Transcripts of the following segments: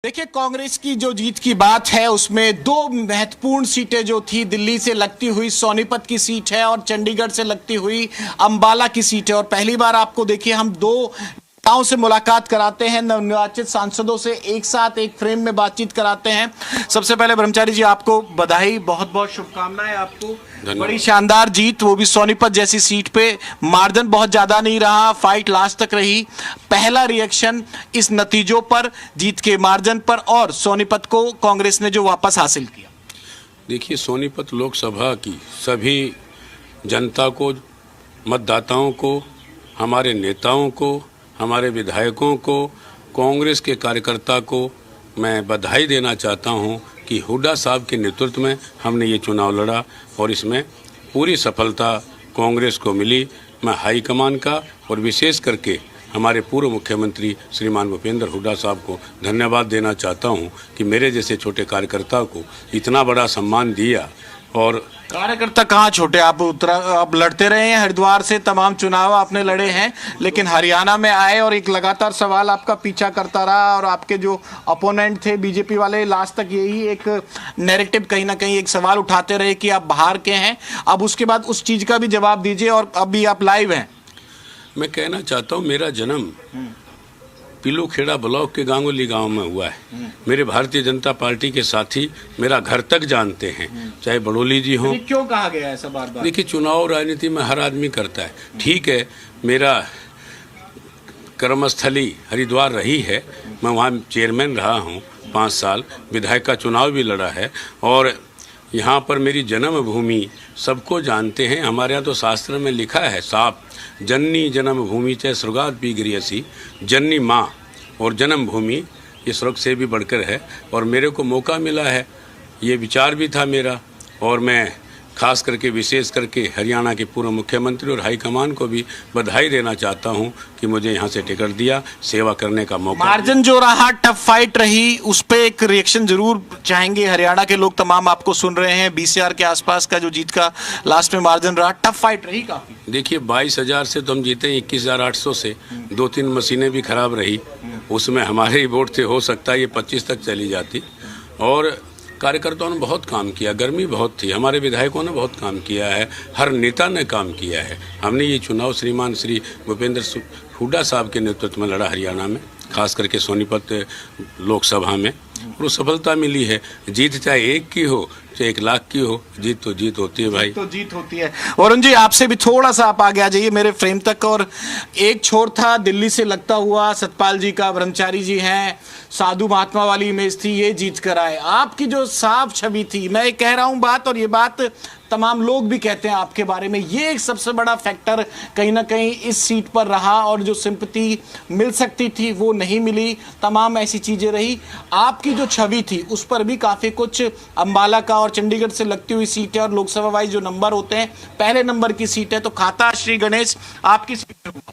देखिए, कांग्रेस की जो जीत की बात है उसमें दो महत्वपूर्ण सीटें जो थी, दिल्ली से लगती हुई सोनीपत की सीट है और चंडीगढ़ से लगती हुई अंबाला की सीट है। और पहली बार आपको देखिए हम दो नेताओं से मुलाकात कराते हैं, नवनिर्वाचित सांसदों से एक साथ एक फ्रेम में बातचीत कराते हैं। सबसे पहले ब्रह्मचारी जी, आपको बधाई, बहुत बहुत शुभकामनाएं आपको। बड़ी शानदार जीत, वो भी सोनीपत जैसी सीट पे। मार्जिन बहुत ज्यादा नहीं रहा, फाइट लास्ट तक रही। पहला रिएक्शन इस नतीजों पर, जीत के मार्जिन पर और सोनीपत को कांग्रेस ने जो वापस हासिल किया। देखिए, सोनीपत लोकसभा की सभी जनता को, मतदाताओं को, हमारे नेताओं को, हमारे विधायकों को, कांग्रेस के कार्यकर्ता को मैं बधाई देना चाहता हूं कि हुड्डा साहब के नेतृत्व में हमने ये चुनाव लड़ा और इसमें पूरी सफलता कांग्रेस को मिली। मैं हाईकमान का और विशेष करके हमारे पूर्व मुख्यमंत्री श्रीमान भूपेंद्र हुड्डा साहब को धन्यवाद देना चाहता हूं कि मेरे जैसे छोटे कार्यकर्ता को इतना बड़ा सम्मान दिया। और कार्यकर्ता कहाँ छोटे, आप लड़ते रहे हैं, हरिद्वार से तमाम चुनाव आपने लड़े हैं, लेकिन हरियाणा में आए और एक लगातार सवाल आपका पीछा करता रहा और आपके जो अपोनेंट थे बीजेपी वाले, लास्ट तक यही एक नैरेटिव कहीं ना कहीं एक सवाल उठाते रहे कि आप बाहर के हैं। अब उसके बाद उस चीज का भी जवाब दीजिए और अभी आप लाइव हैं। मैं कहना चाहता हूँ, मेरा जन्म पिलूखेड़ा ब्लॉक के गांगुली गांव में हुआ है। मेरे भारतीय जनता पार्टी के साथी मेरा घर तक जानते हैं, चाहे बड़ोली जी हों। क्यों कहा गया ऐसा बार बार? देखिए, चुनाव राजनीति में हर आदमी करता है, ठीक है। मेरा कर्मस्थली हरिद्वार रही है, मैं वहाँ चेयरमैन रहा हूँ 5 साल, विधायक का चुनाव भी लड़ा है और यहाँ पर मेरी जन्मभूमि सबको जानते हैं। हमारे यहाँ तो शास्त्र में लिखा है साफ, जननी जन्मभूमि चाहे स्वर्गात भी गिरियसी, जननी माँ और जन्मभूमि ये स्वर्ग से भी बढ़कर है। और मेरे को मौका मिला है, ये विचार भी था मेरा, और मैं खास करके विशेष करके हरियाणा के पूर्व मुख्यमंत्री और हाईकमान को भी बधाई देना चाहता हूं कि मुझे यहां से टिकट दिया, सेवा करने का मौका। मार्जिन जो रहा, टफ फाइट रही, उस पे एक रिएक्शन जरूर चाहेंगे। हरियाणा के लोग तमाम आपको सुन रहे हैं। 20,000 के आसपास का जो जीत का लास्ट में मार्जिन रहा, टफ फाइट रही काफी। देखिए, 22,000 से तो हम जीते 21,800 से, 2-3 मशीनें भी खराब रही, उसमें हमारे ही वोट थे, हो सकता है ये 25 तक चली जाती। और कार्यकर्ताओं ने बहुत काम किया, गर्मी बहुत थी, हमारे विधायकों ने बहुत काम किया है, हर नेता ने काम किया है। हमने ये चुनाव श्रीमान श्री भूपेंद्र हुड्डा साहब के नेतृत्व में लड़ा हरियाणा में, खास करके सोनीपत लोकसभा में, और सफलता मिली है। जीत चाहे 1 की हो चाहे 1 लाख की हो, जीत तो जीत होती है भाई, तो जीत होती है। वरुण जी, आपसे भी थोड़ा सा आप आगे आ जाइए मेरे फ्रेम तक। और एक छोर था दिल्ली से लगता हुआ सतपाल जी का, ब्रह्मचारी जी हैं, साधु महात्मा वाली इमेज थी, ये जीत कर आए। आपकी जो साफ छवि थी, मैं कह रहा हूं बात, और ये बात तमाम लोग भी कहते हैं आपके बारे में, ये एक सबसे बड़ा फैक्टर कहीं ना कहीं इस सीट पर रहा, और जो सिंपैथी मिल सकती थी वो नहीं मिली, तमाम ऐसी चीजें रही। आपकी जो छवि थी उस पर भी काफी कुछ, अंबाला का और चंडीगढ़ से लगती हुई सीट है और लोकसभा वाइज जो नंबर होते हैं, पहले नंबर की सीट है, तो खाता श्री गणेश आपकी सीट पे हुआ।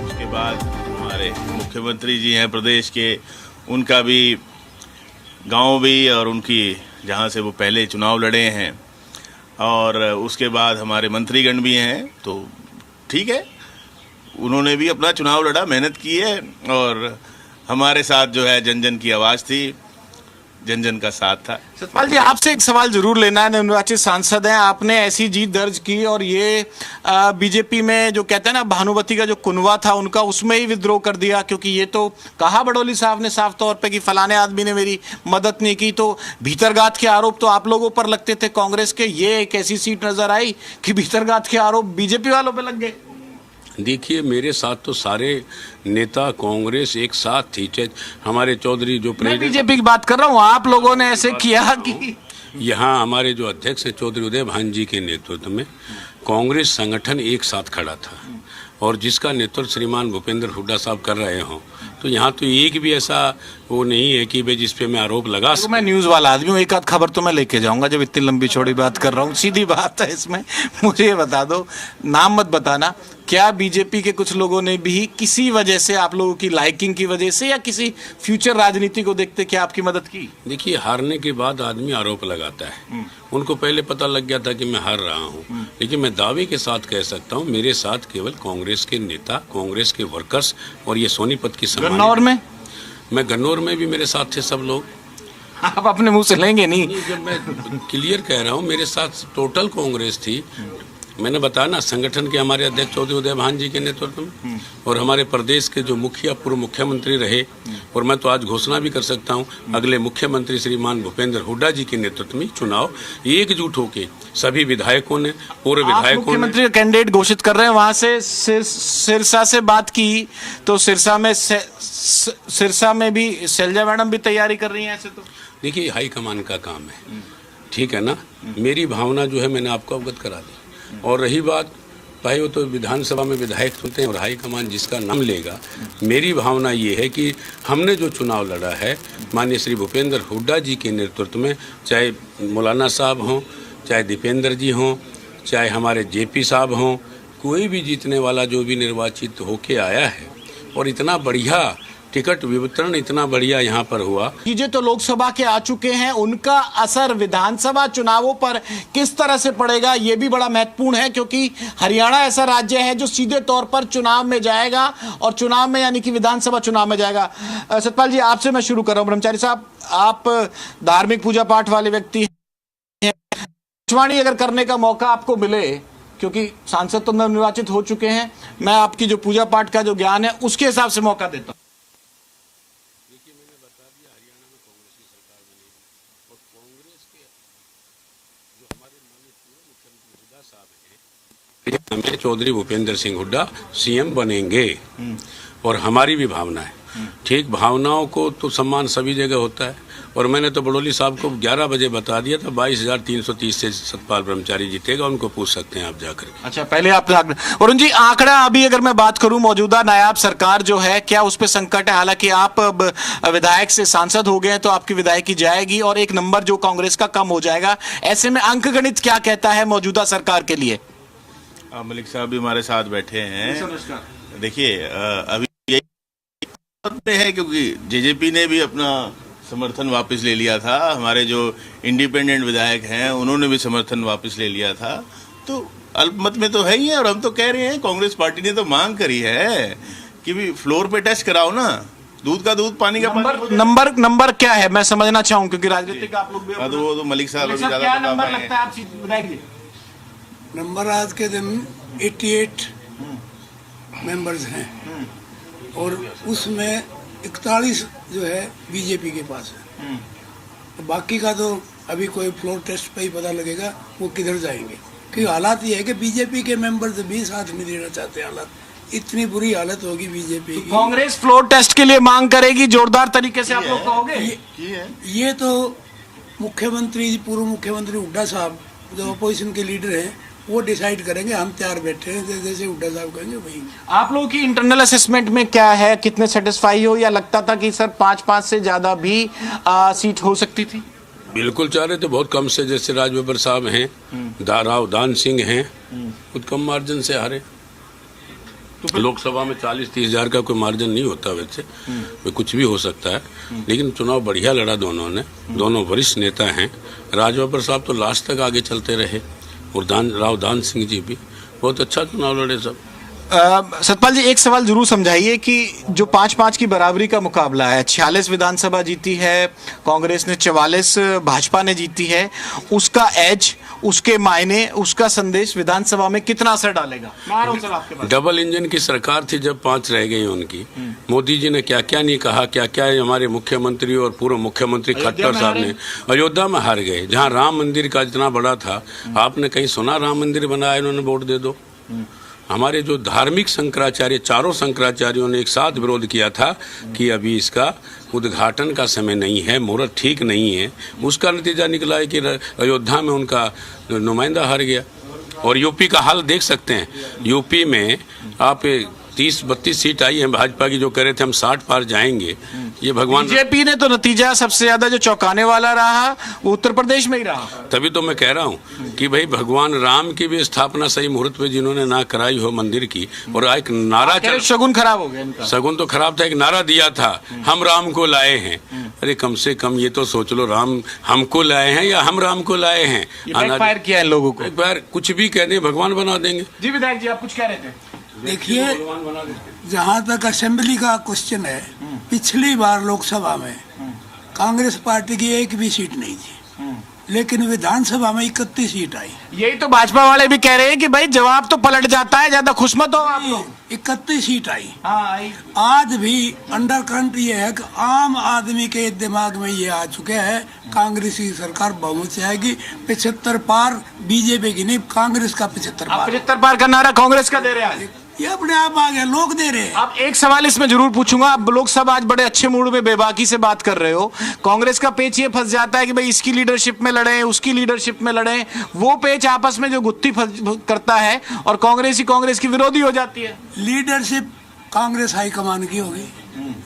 उसके बाद हमारे मुख्यमंत्री जी हैं प्रदेश के, उनका भी गांव भी और उनकी जहां से वो पहले चुनाव लड़े हैं, और उसके बाद हमारे मंत्रीगण भी हैं, तो ठीक है, उन्होंने भी अपना चुनाव लड़ा, मेहनत की है, और हमारे साथ जो है जन जन की आवाज़ थी, जन जन का साथ था। सतपाल जी, आपसे एक सवाल जरूर लेना है, नवनिर्वाचित सांसद हैं, आपने ऐसी जीत दर्ज की और ये बीजेपी में जो कहते हैं ना, भानुमति का जो कुनवा था उनका, उसमें ही विद्रोह कर दिया, क्योंकि ये तो कहा बड़ोली साहब ने साफ तौर पे कि फलाने आदमी ने मेरी मदद नहीं की। तो भीतरघात के आरोप तो आप लोगों पर लगते थे कांग्रेस के, ये एक ऐसी सीट नजर आई कि भीतरघात के आरोप बीजेपी वालों पर लग गए। देखिए, मेरे साथ तो सारे नेता कांग्रेस एक साथ थी, चाहे हमारे चौधरी जो मैं बीजेपी की बात कर रहा हूँ, आप लोगों ने ऐसे किया कि यहाँ हमारे जो अध्यक्ष है चौधरी उदय भान जी के नेतृत्व में, कांग्रेस संगठन एक साथ खड़ा था और जिसका नेतृत्व श्रीमान भूपेंद्र हुड्डा साहब कर रहे हों, तो यहाँ तो एक भी ऐसा वो नहीं है कि भाई जिस पे मैं आरोप लगा तो मैं न्यूज़ वाला आदमी हूँ, एक आध खबर तो मैं लेके जाऊंगा जब इतनी लंबी चौड़ी बात कर रहा हूँ। सीधी बात है इसमें, मुझे ये बता दो, नाम मत बताना, क्या बीजेपी के कुछ लोगों ने भी किसी वजह से, आप लोगों की लाइकिंग की वजह से या किसी फ्यूचर राजनीति को देखते क्या आपकी मदद की? देखिए, हारने के बाद आदमी आरोप लगाता है। उनको पहले पता लग गया था कि मैं हार रहा हूँ, लेकिन मैं दावे के साथ कह सकता हूँ मेरे साथ केवल कांग्रेस के नेता, कांग्रेस के वर्कर्स और ये सोनीपत की गन्नौर में? मैं गन्नौर में भी मेरे साथ थे सब लोग। आप अपने मुंह से लेंगे नहीं। जब मैं क्लियर कह रहा हूँ, मेरे साथ टोटल कांग्रेस थी। मैंने बताया ना, संगठन के हमारे अध्यक्ष चौधरी उदय भान जी के नेतृत्व में और हमारे प्रदेश के जो मुखिया पूर्व मुख्यमंत्री रहे, और मैं तो आज घोषणा भी कर सकता हूं, अगले मुख्यमंत्री श्रीमान भूपेंद्र हुड्डा जी के नेतृत्व में चुनाव एकजुट होकर सभी विधायकों ने, पूर्व विधायकों ने, मुख्यमंत्री का कैंडिडेट घोषित कर रहे हैं। वहां से सिरसा से बात की तो सिरसा में भी शैलजा मैडम भी तैयारी कर रही हैं ऐसे। तो देखिए, हाईकमान का काम है, ठीक है ना। मेरी भावना जो है मैंने आपको अवगत करा दी। और रही बात, भाई वो तो विधानसभा में विधायक चुनते हैं और हाईकमान जिसका नाम लेगा। मेरी भावना ये है कि हमने जो चुनाव लड़ा है माननीय श्री भूपेंद्र हुड्डा जी के नेतृत्व में, चाहे मौलाना साहब हों, चाहे दीपेंद्र जी हों, चाहे हमारे जेपी साहब हों, कोई भी जीतने वाला जो भी निर्वाचित होके आया है, और इतना बढ़िया टिकट वितरण इतना बढ़िया यहाँ पर हुआ। चीजें तो लोकसभा के आ चुके हैं, उनका असर विधानसभा चुनावों पर किस तरह से पड़ेगा ये भी बड़ा महत्वपूर्ण है, क्योंकि हरियाणा ऐसा राज्य है जो सीधे तौर पर चुनाव में जाएगा, और चुनाव में यानी कि विधानसभा चुनाव में जाएगा। सतपाल जी, आपसे मैं शुरू कर रहा हूं। ब्रह्मचारी साहब, आप धार्मिक पूजा पाठ वाले व्यक्ति हैं, भविष्यवाणी अगर करने का मौका आपको मिले, क्योंकि सांसद तो नवनिर्वाचित हो चुके हैं, मैं आपकी जो पूजा पाठ का जो ज्ञान है उसके हिसाब से मौका देता हूं। हमें चौधरी भूपेंद्र सिंह हुड्डा सीएम बनेंगे, और हमारी भी भावना है। ठीक, भावनाओं को तो सम्मान सभी जगह होता है, और मैंने तो बड़ोली साहब को 11 बजे बता दिया था 22,330 से सतपाल ब्रह्मचारी जीतेगा, उनको पूछ सकते हैं आप जाकर। अच्छा, पहले आप वरुण जी, आंकड़ा अभी अगर मैं बात करूं, मौजूदा नायाब सरकार जो है, क्या उस पर संकट है? हालांकि आप अब विधायक से सांसद हो गए हैं तो आपकी विधायकी जाएगी और एक नंबर जो कांग्रेस का कम हो जाएगा, ऐसे में अंकगणित क्या कहता है मौजूदा सरकार के लिए? मलिक साहब भी हमारे साथ बैठे हैं। देखिए, अभी यही है क्योंकि जेजेपी ने भी अपना समर्थन वापस ले लिया था, हमारे जो इंडिपेंडेंट विधायक हैं उन्होंने भी समर्थन वापस ले लिया था, तो अल्पमत में तो है ही है। और हम तो कह रहे हैं, कांग्रेस पार्टी ने तो मांग करी है कि भी फ्लोर पे टेस्ट कराओ ना, दूध का दूध, पानी का पानी। नंबर क्या है, मैं समझना चाहूँ, क्योंकि राजनीतिक आप लोग भी। वो तो मलिक साहब क्या नंबर लगता है आप विधायक? नंबर आज के दिन 88 मेंबर्स हैं, और उसमें 41 जो है बीजेपी के पास है, तो बाकी का तो अभी कोई फ्लोर टेस्ट पे ही पता लगेगा वो किधर जाएंगे। क्योंकि हालात ये है कि बीजेपी के मेंबर्स भी साथ नहीं देना चाहते, हालत इतनी बुरी हालत होगी बीजेपी की। कांग्रेस फ्लोर टेस्ट के लिए मांग करेगी जोरदार तरीके से, आप लोग कहोगे? ये तो मुख्यमंत्री, पूर्व मुख्यमंत्री हुड्डा साहब जो अपोजिशन के लीडर हैं, वो डिसाइड करेंगे। हम तैयार बैठे हैं, जैसे हुड्डा साहब कहेंगे वही। आप लोगों की इंटरनल असेसमेंट में क्या है, कितने सेटिस्फाई हो, या लगता था कि सर 5-5 से ज्यादा भी सीट हो सकती थी? बिल्कुल चाह रहे थे बहुत कम से, जैसे राजबब्बर साहब हैं, राव दान सिंह हैं, बहुत कम मार्जिन से हारे। तो लोकसभा में 40-30 हजार का कोई मार्जिन नहीं होता वैसे, कुछ भी हो सकता है, लेकिन चुनाव बढ़िया लड़ा दोनों ने, दोनों वरिष्ठ नेता हैं। राजबब्बर साहब तो लास्ट तक आगे चलते रहे, और राव दान सिंह जी भी बहुत अच्छा चुनाव लड़े सब। सतपाल जी, एक सवाल जरूर समझाइए कि जो 5-5 की बराबरी का मुकाबला है, 46 विधानसभा जीती है कांग्रेस ने, 44 भाजपा ने जीती है, उसका एज, उसके मायने, उसका संदेश विधानसभा में कितना असर डालेगा? मैं आ रहा हूं सर आपके पास। डबल इंजन की सरकार थी जब 5 रह गई उनकी, मोदी जी ने क्या क्या नहीं कहा, क्या क्या हमारे मुख्यमंत्री और पूर्व मुख्यमंत्री खट्टर साहब ने अयोध्या में हार गए, जहाँ राम मंदिर का इतना बड़ा था। आपने कहीं सुना राम मंदिर बनाया इन्होंने वोट दे दो? हमारे जो धार्मिक शंकराचार्य, चारों शंकराचार्यों ने एक साथ विरोध किया था कि अभी इसका उद्घाटन का समय नहीं है, मुहूर्त ठीक नहीं है। उसका नतीजा निकला है कि अयोध्या में उनका नुमाइंदा हार गया। और यूपी का हाल देख सकते हैं। यूपी में आप 30-32 सीट आई है भाजपा की, जो कह रहे थे हम 60 पार जाएंगे, ये भगवान। बीजेपी ने तो नतीजा सबसे ज्यादा जो चौंकाने वाला रहा वो उत्तर प्रदेश में ही रहा। तभी तो मैं कह रहा हूँ कि भाई भगवान राम की भी स्थापना सही मुहूर्त पे जिन्होंने ना कराई हो मंदिर की, और एक नारा शगुन खराब हो गया इनका। शगुन तो खराब था, एक नारा दिया था हम राम को लाए हैं। अरे कम से कम ये तो सोच लो, राम हमको लाए हैं या हम राम को लाए हैं। फायर किया इन लोगों को। एक बार कुछ भी कह दें भगवान बना देंगे। जी विधायक जी, आप कुछ कह रहे थे? देखिए, जहाँ तक असेंबली का क्वेश्चन है, पिछली बार लोकसभा में कांग्रेस पार्टी की एक भी सीट नहीं थी, लेकिन विधानसभा में 31 सीट आई। यही तो भाजपा वाले भी कह रहे हैं कि भाई जवाब तो पलट जाता है, ज्यादा खुश मत हो आप लोग। 31 सीट आई। हाँ, आज भी अंडर करंट ये है कि आम आदमी के दिमाग में ये आ चुके हैं कांग्रेस की सरकार बहुमत से आएगी। 75 पार बीजेपी की नहीं, कांग्रेस का 75 पार। 75 पार का नारा कांग्रेस का दे रहे हैं। ये अपने आप आ गया, लोग दे रहे हैं। अब एक सवाल इसमें जरूर पूछूंगा, आप लोग सब आज बड़े अच्छे मूड में बेबाकी से बात कर रहे हो। कांग्रेस का पेच ये फंस जाता है कि भाई इसकी लीडरशिप में लड़े, उसकी लीडरशिप में लड़े, वो पेच आपस में जो गुत्थी करता है और कांग्रेस ही कांग्रेस की विरोधी हो जाती है। लीडरशिप कांग्रेस हाईकमान की होगी,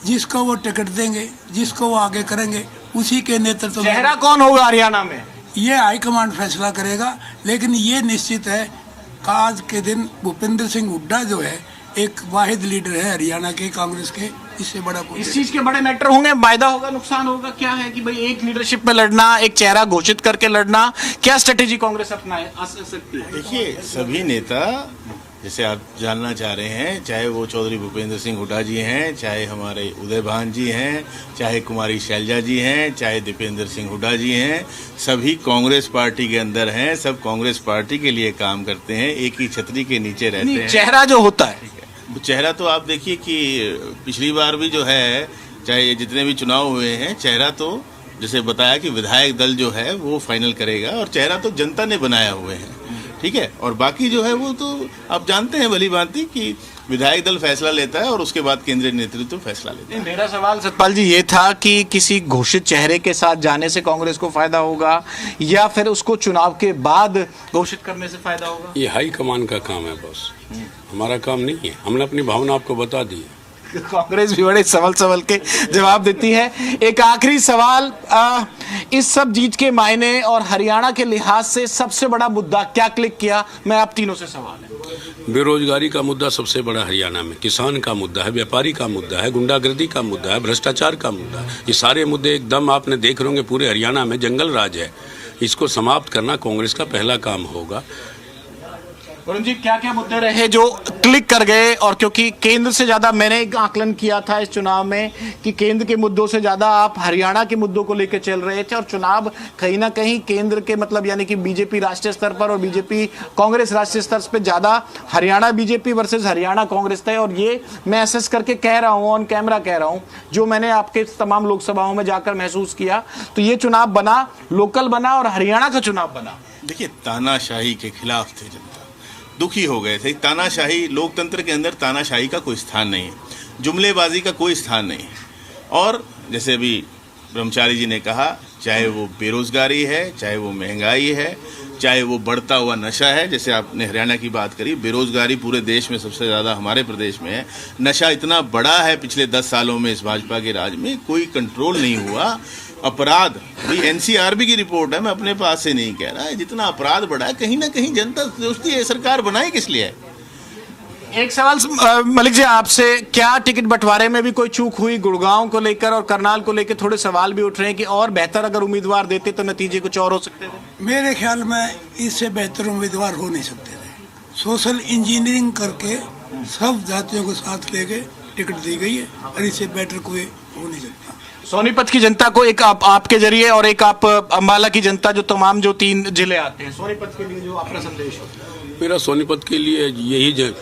जिसको वो टिकट देंगे, जिसको वो आगे करेंगे, उसी के नेतृत्व में। चेहरा कौन होगा हरियाणा में, ये हाईकमान फैसला करेगा। लेकिन ये निश्चित है, आज के दिन भूपेंद्र सिंह हुड्डा जो है एक वाहिद लीडर है हरियाणा के कांग्रेस के। इससे बड़ा इस चीज के बड़े मैटर होंगे, फायदा होगा नुकसान होगा, क्या है कि भाई एक लीडरशिप में लड़ना, एक चेहरा घोषित करके लड़ना, क्या स्ट्रेटेजी कांग्रेस अपनाए सकती है? देखिए, सभी नेता जैसे आप जानना चाह रहे हैं, चाहे वो चौधरी भूपेंद्र सिंह हुड्डा जी हैं, चाहे हमारे उदय भान जी हैं, चाहे कुमारी शैलजा जी हैं, चाहे दीपेंद्र सिंह हुड्डा जी हैं, सभी कांग्रेस पार्टी के अंदर हैं। सब कांग्रेस पार्टी के लिए काम करते हैं, एक ही छतरी के नीचे रहते हैं। चेहरा जो होता है, चेहरा तो आप देखिए कि पिछली बार भी जो है, चाहे जितने भी चुनाव हुए हैं, चेहरा तो जैसे बताया कि विधायक दल जो है वो फाइनल करेगा, और चेहरा तो जनता ने बनाया हुए हैं, ठीक है। और बाकी जो है वो तो आप जानते हैं भली भांति कि विधायक दल फैसला लेता है और उसके बाद केंद्रीय नेतृत्व फैसला लेता है। मेरा सवाल सतपाल जी ये था कि किसी घोषित चेहरे के साथ जाने से कांग्रेस को फायदा होगा या फिर उसको चुनाव के बाद घोषित करने से फायदा होगा? ये हाई कमान का काम है बॉस, हमारा काम नहीं है। हमने अपनी भावना आपको बता दी है। कांग्रेस भी बड़े संभल के जवाब देती है। एक आखिरी सवाल, इस सब जीत के मायने और हरियाणा के लिहाज से सबसे बड़ा मुद्दा क्या क्लिक किया? मैं आप तीनों से सवाल है। बेरोजगारी का मुद्दा सबसे बड़ा हरियाणा में, किसान का मुद्दा है, व्यापारी का मुद्दा है, गुंडागर्दी का मुद्दा है, भ्रष्टाचार का मुद्दा है। ये सारे मुद्दे एकदम आपने देख रहे होंगे पूरे हरियाणा में जंगल राज है। इसको समाप्त करना कांग्रेस का पहला काम होगा। वरुण जी, क्या क्या मुद्दे रहे जो क्लिक कर गए? और क्योंकि केंद्र से ज्यादा मैंने एक आकलन किया था इस चुनाव में कि केंद्र के मुद्दों से ज्यादा आप हरियाणा के मुद्दों को लेकर चल रहे थे, और चुनाव कहीं ना कहीं केंद्र के मतलब यानी कि बीजेपी राष्ट्रीय स्तर पर और बीजेपी कांग्रेस राष्ट्रीय स्तर पर ज्यादा हरियाणा बीजेपी वर्सेस हरियाणा कांग्रेस था। और ये मैं असेस करके कह रहा हूँ, ऑन कैमरा कह रहा हूँ, जो मैंने आपके तमाम लोकसभाओं में जाकर महसूस किया, तो ये चुनाव बना, लोकल बना और हरियाणा का चुनाव बना। देखिए, तानाशाही के खिलाफ थे जनता, दुखी हो गए थे। तानाशाही, लोकतंत्र के अंदर तानाशाही का कोई स्थान नहीं है, जुमलेबाजी का कोई स्थान नहीं है। और जैसे अभी ब्रह्मचारी जी ने कहा, चाहे वो बेरोजगारी है, चाहे वो महंगाई है, चाहे वो बढ़ता हुआ नशा है, जैसे आपने हरियाणा की बात करी, बेरोजगारी पूरे देश में सबसे ज़्यादा हमारे प्रदेश में है। नशा इतना बड़ा है पिछले 10 सालों में इस भाजपा के राज में, कोई कंट्रोल नहीं हुआ। अपराध, भाई एनसीआरबी की रिपोर्ट है, मैं अपने पास से नहीं कह रहा है, जितना अपराध बढ़ा है, कहीं ना कहीं जनता सोचती है सरकार बनाई किस लिए। एक सवाल मलिक जी आपसे, क्या टिकट बंटवारे में भी कोई चूक हुई? गुड़गांव को लेकर और करनाल को लेकर थोड़े सवाल भी उठ रहे हैं कि और बेहतर अगर उम्मीदवार देते तो नतीजे कुछ और हो सकते थे। मेरे ख्याल में इससे बेहतर उम्मीदवार हो नहीं सकते थे। सोशल इंजीनियरिंग करके सब जातियों को साथ लेके टिकट दी गई है, और इससे बेटर कोई हो नहीं सकता। सोनीपत की जनता को एक आपके जरिए और एक आप अम्बाला की जनता, जो तमाम जो 3 जिले आते हैं, सोनीपत के लिए जो आपका संदेश हो? मेरा सोनीपत के लिए यही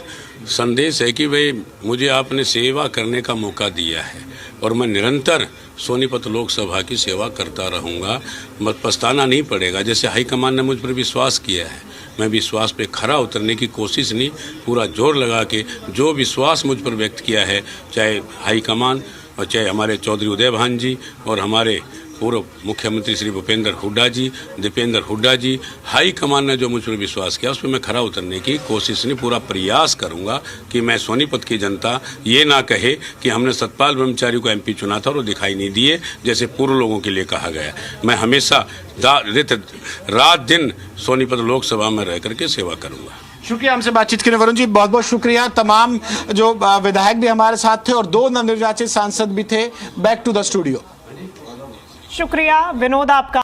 संदेश है कि भाई मुझे आपने सेवा करने का मौका दिया है और मैं निरंतर सोनीपत लोकसभा की सेवा करता रहूँगा। मत पछताना नहीं पड़ेगा। जैसे हाईकमान ने मुझ पर विश्वास किया है, मैं विश्वास पे खरा उतरने की कोशिश नहीं, पूरा जोर लगा के जो विश्वास मुझ पर व्यक्त किया है, चाहे हाईकमान और चाहे हमारे चौधरी उदय भान जी और हमारे पूर्व मुख्यमंत्री श्री भूपेंद्र हुड्डा जी, दीपेंद्र हुड्डा जी, हाई कमान ने जो मुझ पर विश्वास किया उस पर मैं खरा उतरने की कोशिश नहीं, पूरा प्रयास करूंगा कि मैं सोनीपत की जनता ये ना कहे कि हमने सतपाल ब्रह्मचारी को एमपी चुना था और वो दिखाई नहीं दिए जैसे पूर्व लोगों के लिए कहा गया। मैं हमेशा रात दिन सोनीपत लोकसभा में रह करके सेवा करूंगा। शुक्रिया हमसे बातचीत के लिए वरुण जी, बहुत बहुत शुक्रिया। तमाम जो विधायक भी हमारे साथ थे और 2 नवनिर्वाचित सांसद भी थे। Back to the studio. शुक्रिया विनोद आपका।